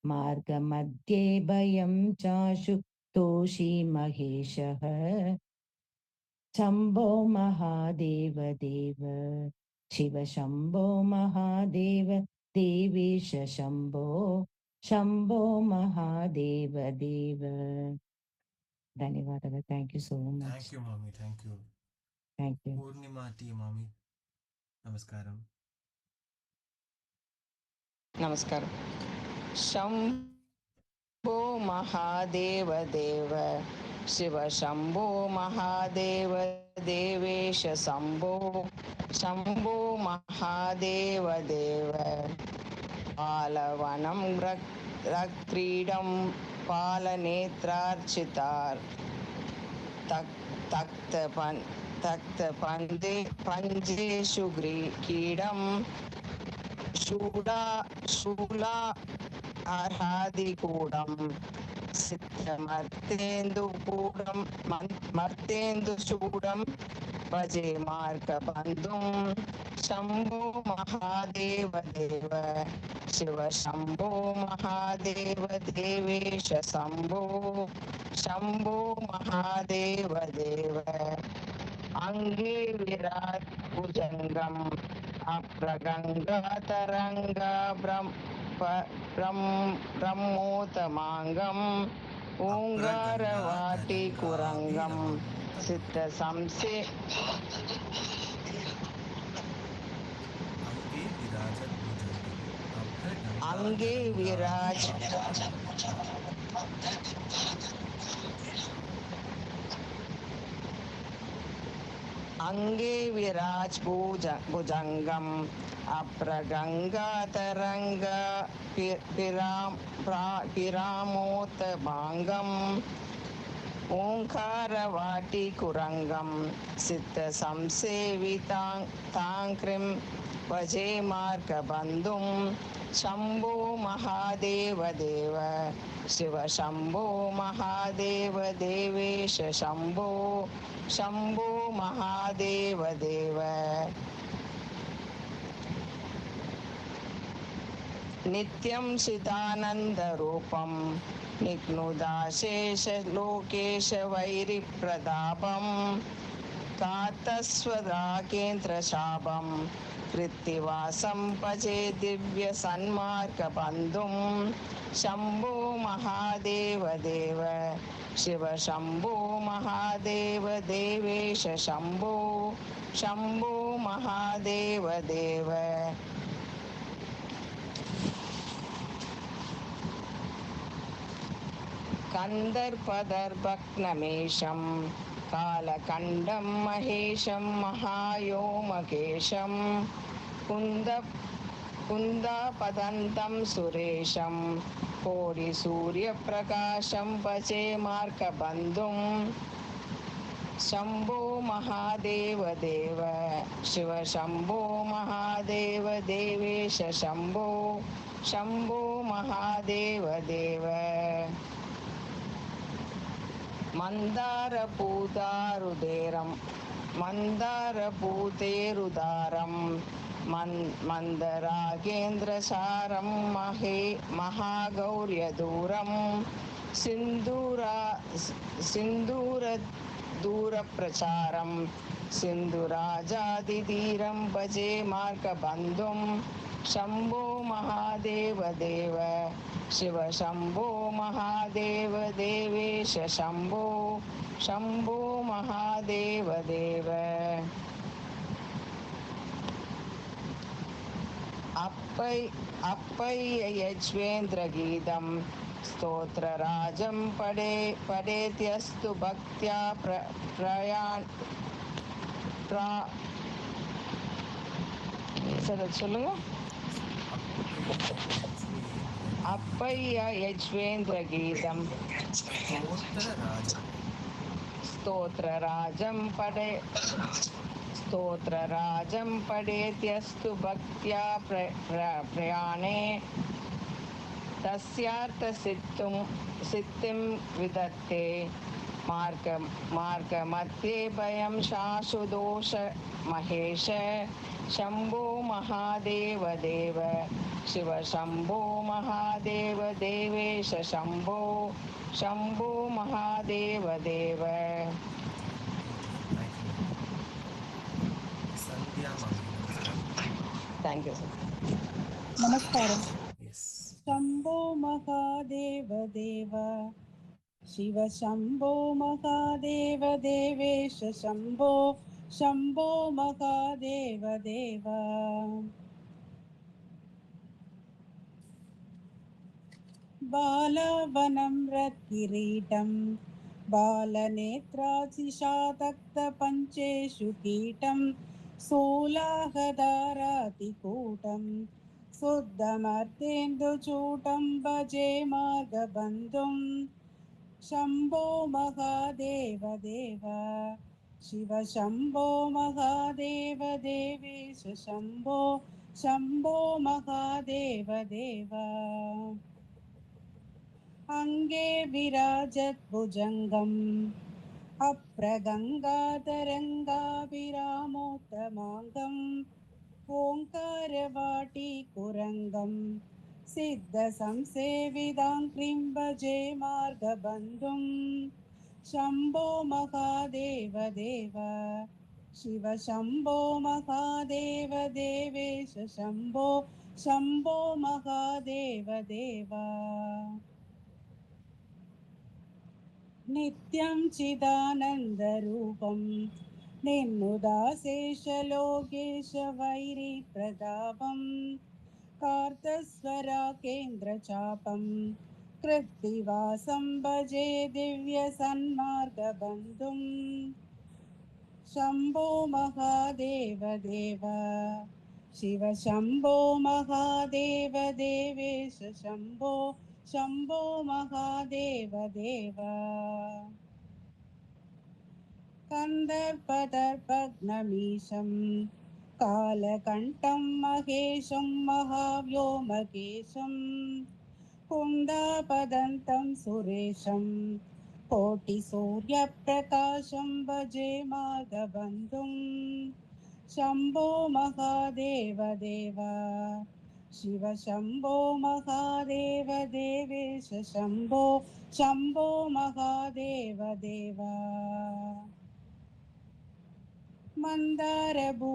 Speaker 7: मार्गमध्ये भयं चाशु तोषी महेशः. शम्भो महादेव देव शिव शम्भो महादेव देवेश शम्भो महादेव देव. धन्यवादः. Thank you so much.
Speaker 1: Thank you, mommy. Thank you.
Speaker 7: Thank you.
Speaker 1: Purnima T, mommy. Namaskaram.
Speaker 8: नमस्कारं. शम्भो महादेव देव शिव शम्भो महादेव देवेश शम्भो महादेव देव पालवनं रक्रीडं पालनेत्रार्चितार तक्तपन्दे पञ्जेषु क्रीडं शूला अर्हादिकूडं मर्तेन्दुचूडं भजे मार्गबन्धुं शम्भो महादेव देव शिव शम्भो महादेव देवेश शम्भो महादेव देव अंगे विराट भुजंगम अप्रगंगा तरंगा ब्रह्मोत्तमाङ्गम् ओङ्कारवाटी कुरङ्गं सिद्ध संसे अंगे विराज अंगे विराज भुजंगम अप्रगंगातरंग पिरामोत्तमांगम ओंकारवाटी कुरंगम सिद्ध संसेवितांक्रिं भजे मार्गबन्धुं शंभो महादेव देव शिव शंभो महादेव देवेश शंभो शंभो महादेव देव नित्यं चिदानंद रूपं निघ्नुदाशेष लोकेश वैरिप्रतापं कातस्वराकेन्द्र शापं कृत्तिवासं भजे दिव्य सन्मार्गबन्धुं शंभो महादेव देव शिव शंभो महादेव देवेश शंभो शंभो महादेव देव कंदर्पदर्भग्नमेशं कालकण्डं महेशं महायोमकेशं कुन्दापदन्तं सुरेशं कोटिसूर्यप्रकाशं भजे मार्गबन्धुं शंभो महादेव देव शिव शंभो महादेव देवेश शंभो शंभो महादेव देव मन्दारभूतेरुदारं मन्दरागेन्द्रसारं महागौर्यदूरं सिन्दूरदूरप्रचारं सिन्धुराजादिधीरं भजे मार्गबन्धुं शंभो महादेव देव शिव शंभो महादेव देवेश शंभो शंभो महादेव देव अप्पय्य यज्वेन्द्रगीतं स्तोत्रराजं पठेत्यस्तु भक्त्या சொல்லுங்க अप्पय्य यज्वेन्द्रगीतं स्तोत्रराजं पठेत्यस्तु भक्त्या प्रयाणे तस्यार्थसिद्धिं विदत्ते मार्गमध्ये भयं शाशुदोष महेश शंभो महादेव देव शिव शंभो महादेव देवेश शंभो शंभो महादेव देव थैंक यू सर
Speaker 9: नमस्कारं शंभो महादेव देव शिव शंभो महादेव देवेश शंभो शंभो महादेव देव बालवनं रत्किरीटं बालनेत्राचिशातक्तपञ्चेषु कीटं सोलाहदारातिकूटं शुद्धमर्तेन्दुचूटं भजे मार्गबन्धुं शंभो महादेव देव शिव शंभो महादेव देवेश शंभो शंभो महादेव देव अंगे विराजत् भुजंगम् अप्रगंगातरंगाभिरामोत्तमांगम् ओंकारवाटी कुरंगम् सिद्ध संसेवितांक्रिं भजे मार्गबन्धुं शंभो महादेव देव शिव शंभो महादेव देवेश शंभो शम्भो महादेव देव नित्यं चिदानन्दरूपं निर्नुदाशेषलोकेश वैरिप्रतापं कार्तस्वराकेन्द्रचापं कृत्तिवासं भजे दिव्यसन्मार्गबन्धुं शम्भो महादेव देव शिव शम्भो महादेव देवेश शम्भो शम्भो महादेव देव कन्दर्पदर्पघ्नमीशं कालकण्ठं महेशं महाव्योमकेशं कुन्दापदन्तं सुरेशं कोटिसूर्यप्रकाशं भजे मार्गबन्धुं शम्भो महादेव देव शिव शम्भो महादेव देवेश शम्भो शम्भो महादेव देव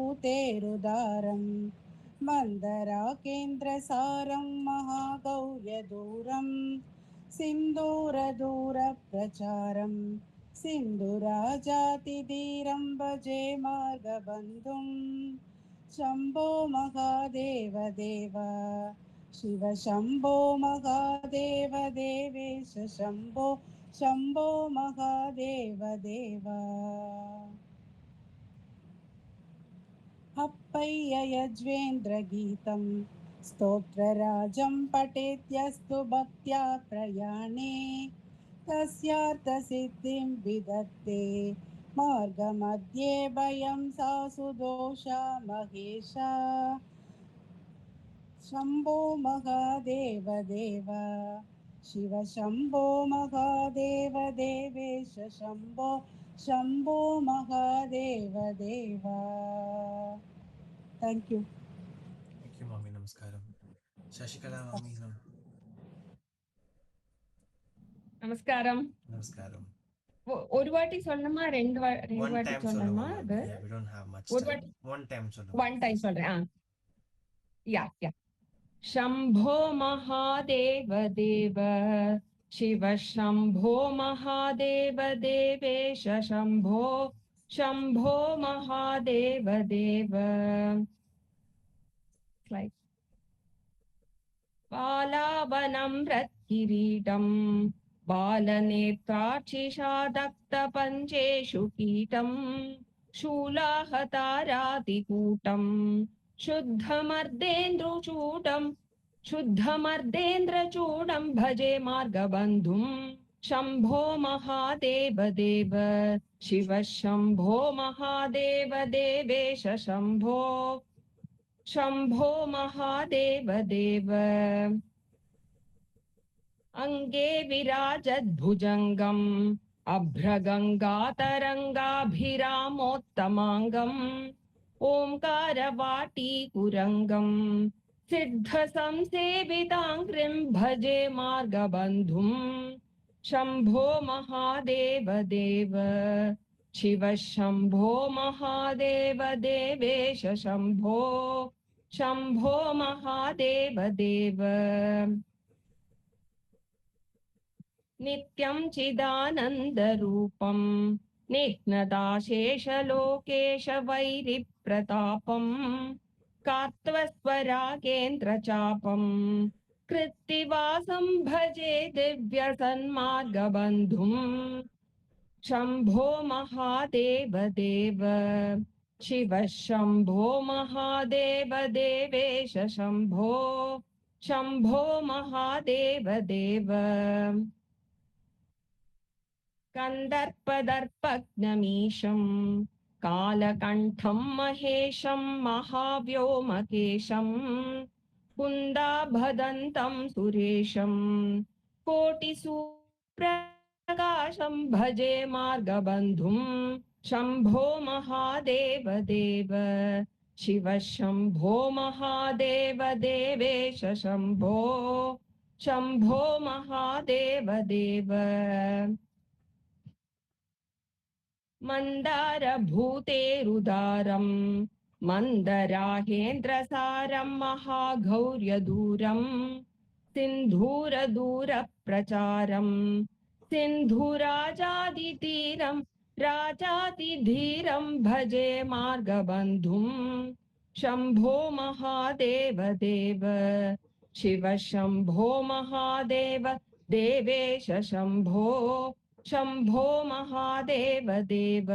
Speaker 9: मन्दारभूतेरुदारं मन्दराकेन्द्रसारं महागौर्यदूरं सिन्दूरदूरप्रचारं सिन्धुराजातिधीरं भजे मार्गबन्धुं शम्भो महादेव देव शिव शम्भो महादेव देवेश शम्भो शम्भो महादेव देव अप्पय्य यज्वेन्द्रगीतं स्तोत्रराजं पठेत्यस्तु भक्त्या प्रयाणे तस्यार्थसिद्धिं विदत्ते मार्गमध्ये भयं सासुदोषा महेशा शम्भो महादेव देव शिव शम्भो महादेव देवेश शम्भो शम्भो महादेव देव Thank you.
Speaker 1: Thank you, Mami. Namaskaram. Shashikala, Mami.
Speaker 8: நமஸ்காரம்.
Speaker 1: Namaskaram.
Speaker 8: ஒரு வாட்டி சொல்லணுமா ரெண்டு
Speaker 1: One
Speaker 8: வாட்டி
Speaker 1: time
Speaker 8: சொல்லணுமா
Speaker 1: solo.
Speaker 8: அது
Speaker 1: Yeah, we don't have much
Speaker 8: ஒரு
Speaker 1: time.
Speaker 8: வாட்டி
Speaker 1: One time solo.
Speaker 8: One time சொல்றேன். யா शम्भो महादेव देव शिव शम्भो महादेव देवेश शम्भो शम्भो महादेव देव बालावनं रत्किरीटं बालनेत्राक्षिषादक्तपञ्चेषु कीटं शूलाहतारातिकूटं शुद्धमर्देन्द्रचूडं भजे मार्गबन्धुं शम्भो महादेव देव शिव शम्भो महादेव देवेश शम्भो शम्भो महादेव देव अङ्गे विराजद्भुजङ्गम् अभ्रगङ्गातरङ्गाभिरामोत्तमाङ्गम् ओङ्कारवाटीकुरङ्गम् सिद्धसंसेविताङ्घ्रिं भजे मार्गबन्धुं शम्भो महादेव देव शिव शम्भो महादेव देवेश शम्भो शम्भो महादेव देव नित्यं चिदानन्दरूपं निघ्नदाशेषलोकेश वैरिप्रतापं कार्त्वस्वरागेन्द्रचापं कृत्तिवासं भजे दिव्यसन्मार्गबन्धुं शम्भो महादेव देव शिव शम्भो महादेव देवेश शम्भो शम्भो महादेव देव कन्दर्पदर्पघ्नमीशं कालकण्ठं महेशं महाव्योमकेशं कुन्दाभदन्तं सुरेशं कोटिसूर्यप्रकाशं भजे मार्गबन्धुं शम्भो महादेव देव शिव शम्भो महादेव देवेश शम्भो शम्भो महादेव देव मन्दारभूतेरुदारं मन्दराहेन्द्रसारं महागौर्यदूरं सिन्धूरदूरप्रचारं सिन्धुराजादितीरं राजातिधीरं भजे मार्गबन्धुं शम्भो महादेव देव शिव शम्भो महादेव देवेश शम्भो शम्भो महादेव देव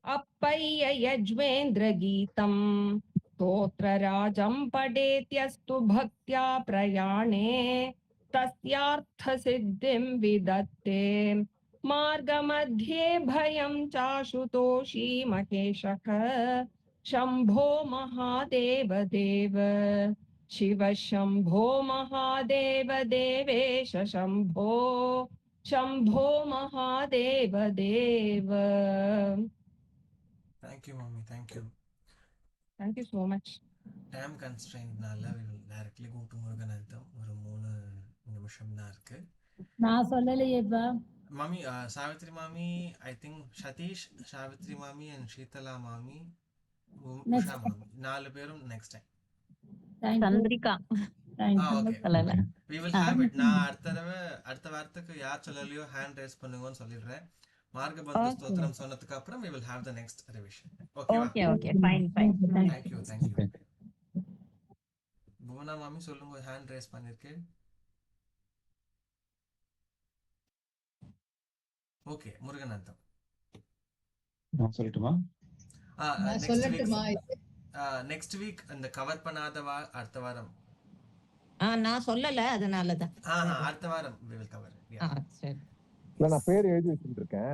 Speaker 8: अप्पय्य यज्वेन्द्रगीतं स्तोत्रराजं पठेत्यस्तु भक्त्या प्रयाणे तस्यार्थसिद्धिं विदत्ते मार्गमध्ये भयं चाशुतोषी महेशः शम्भो महादेव देव शिव शम्भो महादेव देवेश शम्भो शम्भो महादेव देव.
Speaker 1: Thank you, mommy. Thank you.
Speaker 8: Thank you so much.
Speaker 1: Time constraint நால we will directly go to முருகனந்தம். ஒரு 3 நிமிஷம் தான் இருக்கு.
Speaker 3: நான் சொல்லலையேப்பா.
Speaker 1: மாமி, சாவித்ரி மாமி, I think Satish, சாவித்ரி மாமி and Sheetala மாமி, உஷா மாமி. 4 பேரும் next time.
Speaker 4: Chandrika.
Speaker 1: Okay. We will have it. நான் அடுத்த வாரத்துக்கு யார் சொல்லலையோ ஹேண்ட் ரைஸ் பண்ணுங்கன்னு சொல்லிடுறேன். மார்கபந்து ஸ்தோத்திரம் சொன்னதுக்கு அப்புறம் we will have the next revision.
Speaker 4: Okay, fine.
Speaker 1: Thank you. Bhuvana மாமி சொல்லுங்க, ஹேண்ட் ரைஸ் பண்ணிருக்கேன். ஓகே, முருகனந்தம்
Speaker 10: நான் சொல்லட்டுமா?
Speaker 1: நெக்ஸ்ட் வீக் இந்த கவர் பண்ணாத அடுத்த வாரம்.
Speaker 11: நான் சொல்லல, அதனாலதான்
Speaker 1: அடுத்த வாரம் we will cover it.
Speaker 11: சரி.
Speaker 2: இல்ல, நான் பேர் எழுதி வச்சிட்டு இருக்கேன்.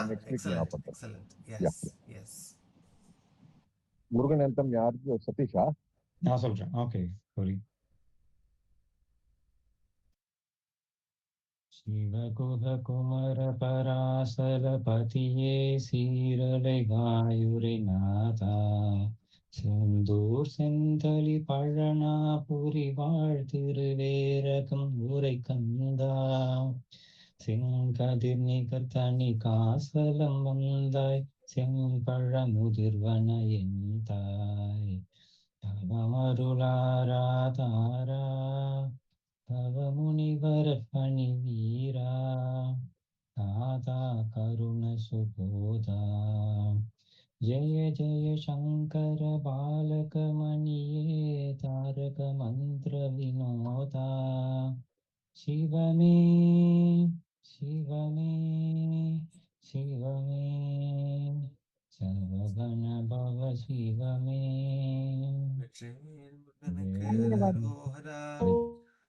Speaker 2: நெக்ஸ்ட் வீக் நான் பண்றேன்.
Speaker 1: எக்ஸலென்ட். எஸ்.
Speaker 2: முருகனந்தம் யாருக்கு? சதீஷா?
Speaker 10: நான் சொல்றேன். Okay, sorry. சிவகுத குமர பராசரபதியே சீரலை வாயுரை நாதா செந்தூர் செந்தலி பழனாபுரி வாழ் திருவேரகம் ஊரை கந்தா செங்கதிர் நிகர் தனி காசலம் வந்தாய் செம்பழ முதிர்வன என் தாய் தவமருளாராதாரா தவ முனிவர் பணி வீரா தாதா கருண சுபோதா ஜய ஜய சங்கர பாலக மணியே தாரக மந்திர வினோதா சிவமே சிவமே சிவமே சர்வகண பவ சிவமே.
Speaker 1: வெற்றிவேல் முருகனுக்கு அரோகரா.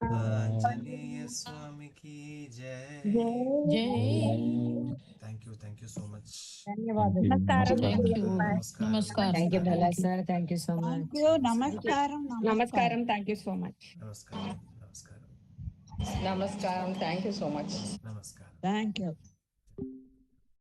Speaker 1: ஆஞ்சநேய சுவாமிக்கு Jai. Thank you so much.
Speaker 3: நமஸ்காரம்.
Speaker 11: நமஸ்காரம். Thank you Bala sir. Thank you so much.
Speaker 3: நமஸ்காரம்.
Speaker 8: Thank you so much.
Speaker 1: Namaskaram.
Speaker 8: Namaskaram. Thank you so much.
Speaker 1: Namaskaram.
Speaker 4: Thank you.